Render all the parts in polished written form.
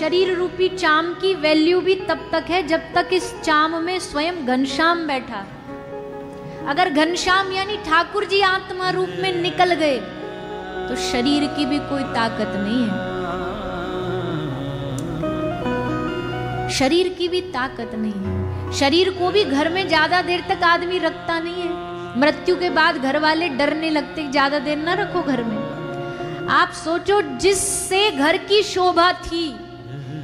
शरीर रूपी चाम की वैल्यू भी तब तक है जब तक इस चाम में स्वयं घनश्याम बैठा। अगर घनश्याम यानी ठाकुर जी आत्मा रूप में निकल गए तो शरीर की भी कोई ताकत नहीं है, शरीर की भी ताकत नहीं है। शरीर को भी घर में ज्यादा देर तक आदमी रखता नहीं है। मृत्यु के बाद घर वाले डरने लगते, ज्यादा देर ना रखो घर में। आप सोचो, जिससे घर की शोभा थी,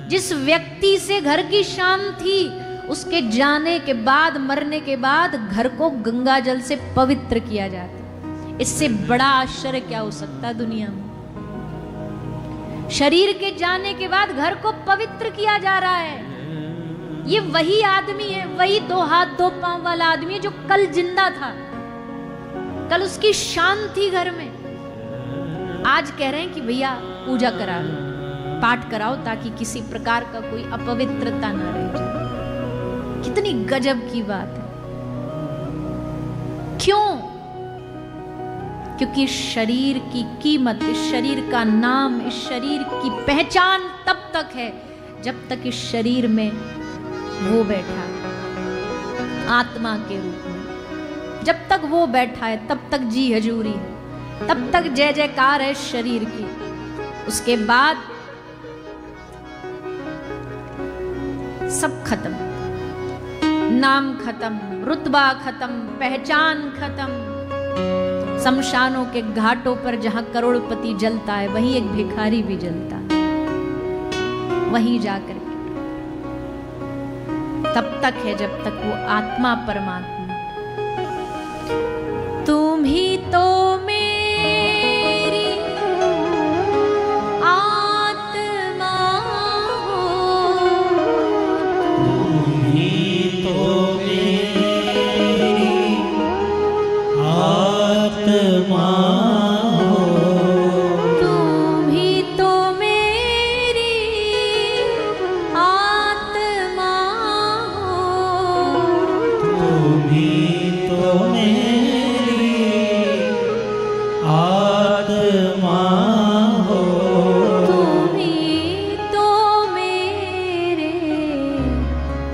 जिस व्यक्ति से घर की शान थी, उसके जाने के बाद, मरने के बाद घर को गंगा जल से पवित्र किया जाता। इससे बड़ा आश्चर्य क्या हो सकता है दुनिया में। शरीर के जाने के बाद घर को पवित्र किया जा रहा है। ये वही आदमी है, वही 2 हाथ 2 पांव वाला आदमी है जो कल जिंदा था, कल उसकी शान थी घर में। आज कह रहे हैं कि भैया पूजा करा लो, पाठ कराओ, ताकि किसी प्रकार का कोई अपवित्रता ना रह जाए। कितनी गजब की बात है। क्यों? क्योंकि शरीर की कीमत, इस शरीर का नाम, इस शरीर की पहचान तब तक है जब तक इस शरीर में वो बैठा है आत्मा के रूप में। जब तक वो बैठा है तब तक जी हजूरी है, तब तक जय जयकार है शरीर की। उसके बाद सब खत्म, नाम खत्म, रुतबा खत्म, पहचान खत्म। शमशानों के घाटों पर जहां करोड़पति जलता है, वहीं एक भिखारी भी जलता है, वहीं जाकर के। तब तक है जब तक वो आत्मा परमात्मा। तुम ही तो मेरी आत्मा हो, तुम ही तो मेरी आत्मा हो, तुम ही तो मेरी आत्मा हो, तुम ही तो मेरी आत्मा हो, तुम ही तो मेरे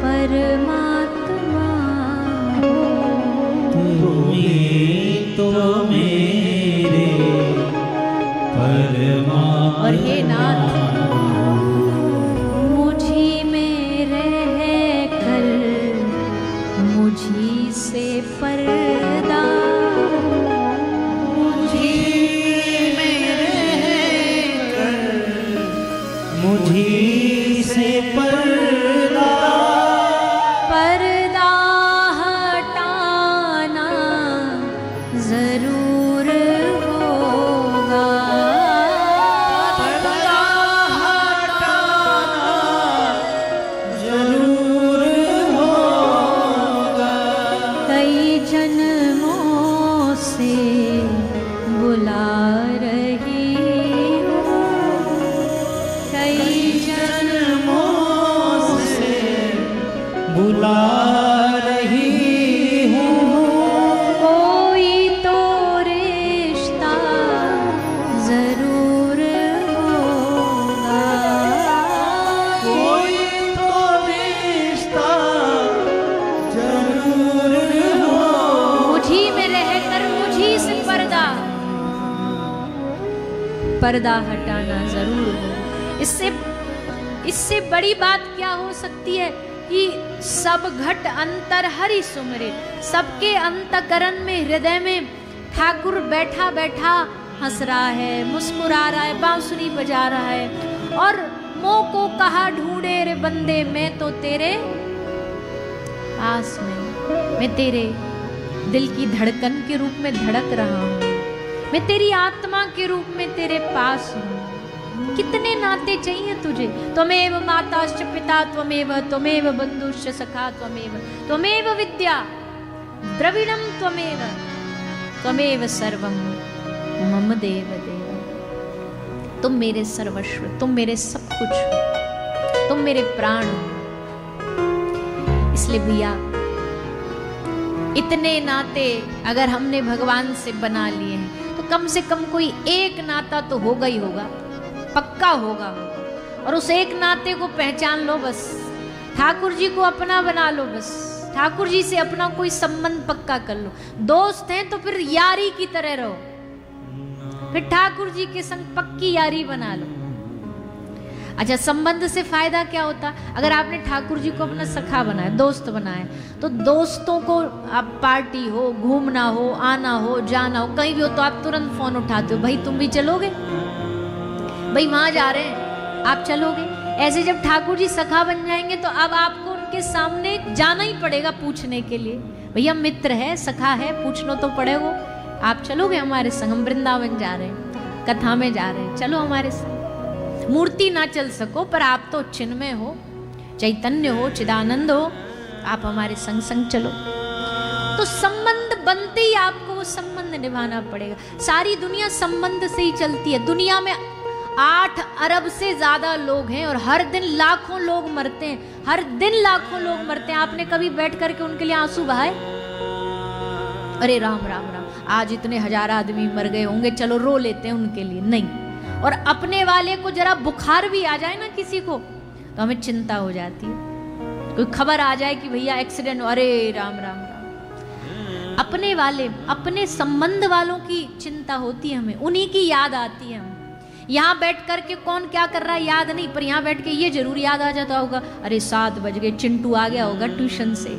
परमात्मा हो। तुम ही तो मेरे परमात्मा। और हे नाथ, मुझी में रह कर मुझी से पर्दा, मुझी में रहकर मुझी से पर्दा, पर्दा हटाना जरूर होगा। पर्दा हटाना जरूर होगा। कई जन्मों से बुला रही हूँ, कई जन्मों से बुला रही हूँ। कोई तो रिश्ता जरूर होगा। कोई तो रिश्ता जरूर हो। मुझी में रहकर मुझी से पर्दा हटाना जरूर हो। इससे बड़ी बात क्या हो सकती है कि सब घट अंतर हरि सुमरे। सबके अंतकरण में, हृदय में ठाकुर बैठा बैठा हंस रहा है, मुस्कुरा रहा है, बांसुरी बजा रहा है। और मोह को कहा ढूंढे रे बंदे, मैं तो तेरे पास में, मैं तेरे दिल की धड़कन के रूप में धड़क रहा हूँ, मैं तेरी आत्मा के रूप में तेरे पास हूँ। कितने नाते चाहिए तुझे? त्वमेव माताश्च पिता त्वमेव, त्वमेव बंधुश्च सखा त्वमेव, त्वमेव विद्या द्रविणम त्वमेव, त्वमेव सर्वम मम देव देव। तुम मेरे सर्वस्व, तुम मेरे सब कुछ हो, तुम मेरे प्राण हो। इसलिए भैया इतने नाते अगर हमने भगवान से बना लिए हैं तो कम से कम कोई एक नाता तो होगा ही होगा, पक्का होगा। और उस एक नाते को पहचान लो बस। ठाकुर जी को अपना बना लो बस। ठाकुर जी से अपना कोई संबंध पक्का कर लो। दोस्त हैं तो फिर यारी की तरह रहो, फिर ठाकुर जी के संग पक्की यारी बना लो। अच्छा, संबंध से फायदा क्या होता? अगर आपने ठाकुर जी को अपना सखा बनाया, दोस्त बनाया, तो दोस्तों को आप पार्टी हो, घूमना हो, आना हो, जाना हो, कहीं भी हो तो आप तुरंत फोन उठाते हो, भाई तुम भी चलोगे, भाई वहां जा रहे हैं, आप चलोगे। ऐसे जब ठाकुर जी सखा बन जाएंगे तो अब आपको उनके सामने जाना ही पड़ेगा पूछने के लिए, भैया मित्र है, सखा है, पूछना तो पड़ेगा, आप चलोगे हमारे संग, हम वृंदावन जा रहे हैं, कथा में जा रहे हैं, चलो हमारे संग। मूर्ति ना चल सको पर आप तो चिन्मय हो, चैतन्य हो, चिदानंद हो, आप हमारे संग संग चलो। तो संबंध बनते ही आपको वो संबंध निभाना पड़ेगा। सारी दुनिया संबंध से ही चलती है। दुनिया में 8 अरब से ज्यादा लोग हैं और हर दिन लाखों लोग मरते हैं, हर दिन लाखों लोग मरते हैं। आपने कभी बैठ करके उनके लिए आंसू बहाए? अरे राम राम राम, आज इतने 1000 आदमी मर गए होंगे, चलो रो लेते हैं उनके लिए, नहीं। और अपने वाले को जरा बुखार भी आ जाए ना किसी को तो हमें चिंता हो जाती है। कोई खबर आ जाए कि भैया एक्सीडेंट, अरे राम राम राम। अपने वाले, अपने संबंध वालों की चिंता होती है हमें, उन्हीं की याद आती है हमें। यहाँ बैठ करके कौन क्या कर रहा है याद नहीं, पर यहाँ बैठ के ये जरूर याद आ जाता होगा, अरे 7 बज गए, चिंटू आ गया होगा ट्यूशन से,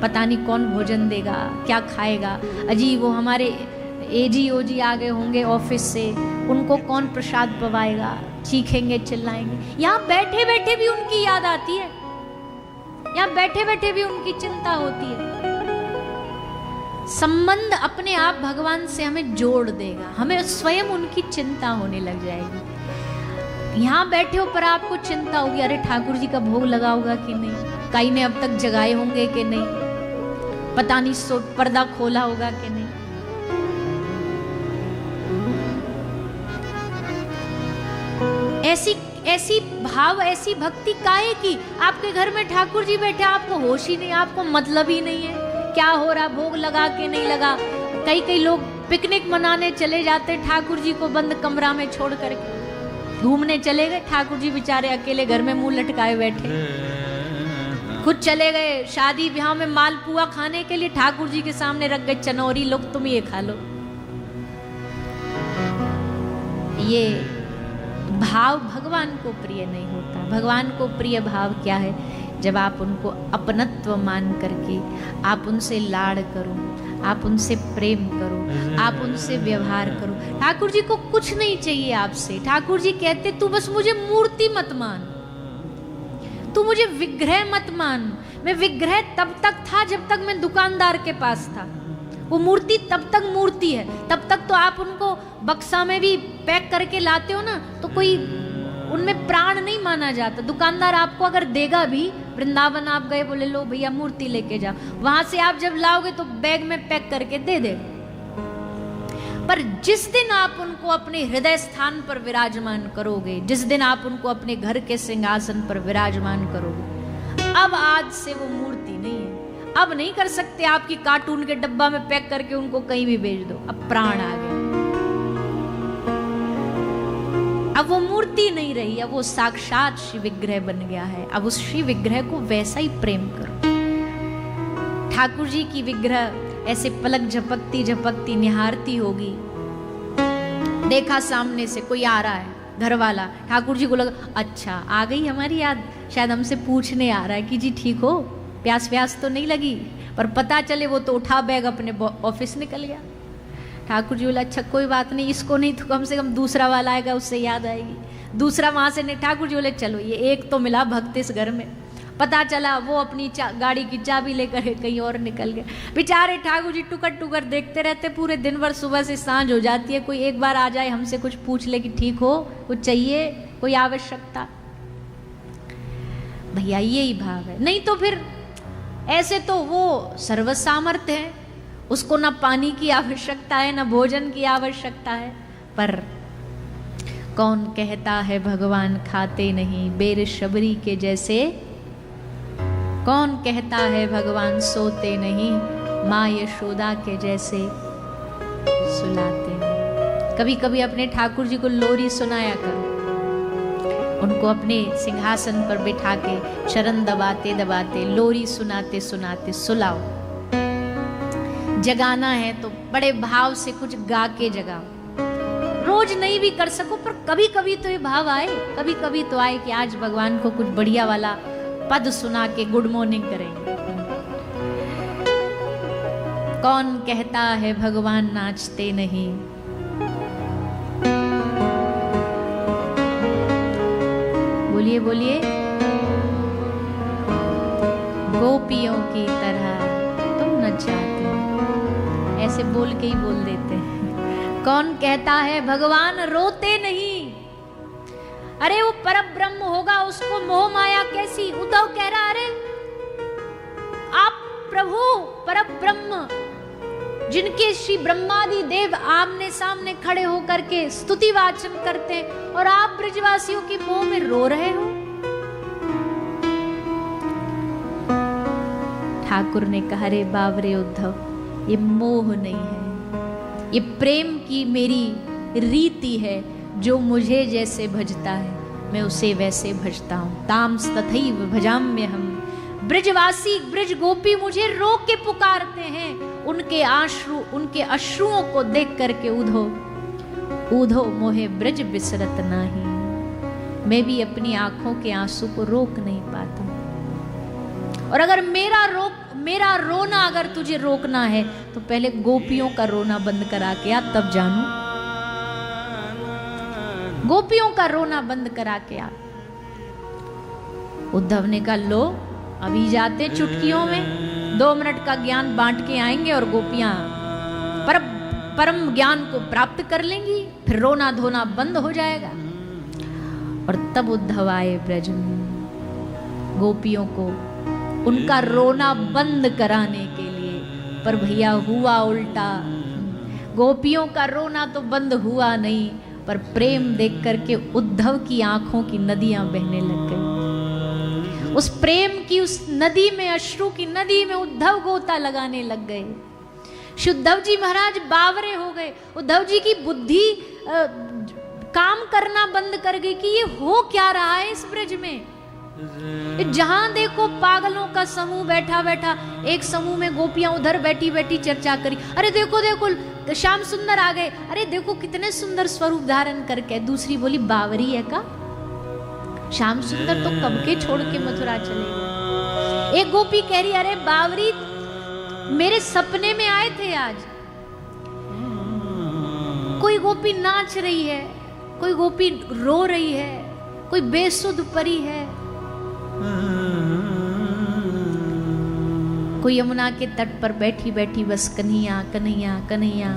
पता नहीं कौन भोजन देगा, क्या खाएगा, अजी वो हमारे एजी ओजी आ गए होंगे ऑफिस से, उनको कौन प्रसाद पवाएगा, चीखेंगे चिल्लाएंगे। यहाँ बैठे बैठे भी उनकी याद आती है, यहाँ बैठे बैठे भी उनकी चिंता होती है। संबंध अपने आप भगवान से हमें जोड़ देगा, हमें स्वयं उनकी चिंता होने लग जाएगी। यहाँ बैठे हो पर आपको चिंता होगी, अरे ठाकुर जी का भोग लगा होगा कि नहीं, कई ने अब तक जगाए होंगे कि नहीं, पता नहीं पर्दा खोला होगा कि नहीं। ऐसी भाव, ऐसी भक्ति काहे की? आपके घर में ठाकुर जी बैठे, आपको होश ही नहीं, आपको मतलब ही नहीं है क्या हो रहा, भोग लगा के नहीं लगा। कई लोग पिकनिक मनाने चले जाते, ठाकुर जी को बंद कमरा में छोड़ करके घूमने चले गए, ठाकुर जी बेचारे अकेले घर में मुंह लटकाए बैठे। खुद चले गए शादी ब्याह में मालपुआ खाने के लिए, ठाकुर जी के सामने रख गए चनौरी, लोग तुम ये खा लो। ये भाव भगवान को प्रिय नहीं होता। भगवान को प्रिय भाव क्या है? जब आप उनको अपनत्व मान करके आप उनसे लाड़ करो, आप उनसे प्रेम करो, आप उनसे व्यवहार करो। ठाकुर जी को कुछ नहीं चाहिए आपसे। ठाकुर जी कहते तू बस मुझे मूर्ति मत मान, तू मुझे विग्रह मत मान। मैं विग्रह तब तक था जब तक मैं दुकानदार के पास था, वो मूर्ति तब तक मूर्ति है, तब तक तो आप उनको बक्सा में भी पैक करके लाते हो ना, तो कोई उनमें प्राण नहीं माना जाता। दुकानदार आपको अगर देगा भी, वृंदावन आप गए, बोले लो भैया मूर्ति लेके जाओ, वहां से आप जब लाओगे तो बैग में पैक करके दे देगा। पर जिस दिन आप उनको अपने हृदय स्थान पर विराजमान करोगे, जिस दिन आप उनको अपने घर के सिंहासन पर विराजमान करोगे, अब आज से वो मूर्ति नहीं है। अब नहीं कर सकते आपकी कार्टून के डब्बा में पैक करके उनको कहीं भी भेज दो, अब प्राण आ गए। अब वो मूर्ति नहीं रही, अब वो साक्षात श्री विग्रह बन गया है। अब उस श्री विग्रह को वैसा ही प्रेम करो। ठाकुर जी की विग्रह ऐसे पलक झपकती झपकती निहारती होगी, देखा सामने से कोई आ रहा है, घर वाला, ठाकुर जी को लगा अच्छा आ गई हमारी याद, शायद हमसे पूछने आ रहा है कि जी ठीक हो, प्यास व्यास तो नहीं लगी। पर पता चले वो तो उठा बैग अपने ऑफिस निकल गया। ठाकुर जी बोला अच्छा कोई बात नहीं, इसको नहीं तो कम से कम दूसरा वाला आएगा, उससे याद आएगी। दूसरा वहां से नहीं, ठाकुर जी बोले चलो ये एक तो मिला भक्त इस घर में। पता चला वो अपनी गाड़ी की चाबी लेकर कहीं और निकल गए। बेचारे ठाकुर जी टुकर टुकर देखते रहते पूरे दिन भर, सुबह से सांझ हो जाती है, कोई एक बार आ जाए हमसे कुछ पूछ ले कि ठीक हो, कुछ चाहिए, कोई आवश्यकता। भैया यही भाव है। नहीं तो फिर ऐसे तो वो सर्वसामर्थ्य है, उसको ना पानी की आवश्यकता है ना भोजन की आवश्यकता है। पर कौन कहता है भगवान खाते नहीं बेर शबरी के जैसे, कौन कहता है भगवान सोते नहीं माँ यशोदा के जैसे सुलाते नहीं। कभी कभी अपने ठाकुर जी को लोरी सुनाया करो, उनको अपने सिंहासन पर बिठा के चरण दबाते दबाते लोरी सुनाते सुनाते सुलाओ। जगाना है तो बड़े भाव से कुछ गा के जगाओ। रोज नहीं भी कर सको पर कभी कभी तो ये भाव आए, कभी कभी तो आए कि आज भगवान को कुछ बढ़िया वाला पद सुना के गुड मॉर्निंग करेंगे। कौन कहता है भगवान नाचते नहीं, बोलिए बोलिए। गोपियों की तरह तुम नचाते हो, ऐसे बोल के ही बोल देते हैं। कौन कहता है भगवान रोते नहीं, अरे वो परम ब्रह्म होगा, उसको मोह माया कैसी। उद्धव कह रहा अरे आप प्रभु परम ब्रह्म जिनके श्री ब्रह्मादि देव आमने सामने खड़े होकर के स्तुति वाचन करते हैं, और आप ब्रजवासियों की मोह में रो रहे हो। ठाकुर ने कहा रे बाबरे उद्धव, ये मोह नहीं है, ये प्रेम की मेरी रीति है। जो मुझे जैसे भजता है मैं उसे वैसे भजता हूं। ताम तथैव भजाम्य हम। ब्रजवासी ब्रज गोपी मुझे रो के पुकारते हैं, उनके अश्रुओं को देख करके उधो उधो मोहे ब्रज बिसरत नाही। मैं भी अपनी आंखों के आंसू को रोक नहीं पाता। और अगर मेरा रोना अगर तुझे रोकना है तो पहले गोपियों का रोना बंद करा के आ, तब जानू। गोपियों का रोना बंद करा के आ। उद्धव ने कहा लो अभी जाते चुटकियों में 2 मिनट का ज्ञान बांट के आएंगे और गोपियां परम ज्ञान को प्राप्त कर लेंगी, फिर रोना धोना बंद हो जाएगा। और तब उद्धव आए ब्रज में गोपियों को उनका रोना बंद कराने के लिए। पर भैया हुआ उल्टा, गोपियों का रोना तो बंद हुआ नहीं, पर प्रेम देख करके उद्धव की आंखों की नदियां बहने लग गई। उस प्रेम की उस नदी में, अश्रु की नदी में उद्धव गोता लगाने लग गए। उद्धव जी महाराज बावरे हो गए। उद्धव जी की बुद्धि काम करना बंद कर गई कि ये हो क्या रहा है इस ब्रज में। जहां देखो पागलों का समूह बैठा बैठा, एक समूह में गोपियां उधर बैठी बैठी चर्चा करी, अरे देखो देखो श्याम सुंदर आ गए, अरे देखो कितने सुंदर स्वरूप धारण करके। दूसरी बोली बावरी है का, श्याम सुंदर तो कब के छोड़ के मथुरा चले गए। एक गोपी कह रही अरे बावरी मेरे सपने में आए थे आज। कोई गोपी नाच रही है, कोई गोपी रो रही है, कोई बेसुध परी है, कोई यमुना के तट पर बैठी बैठी बस कन्हैया कन्हैया कन्हैया।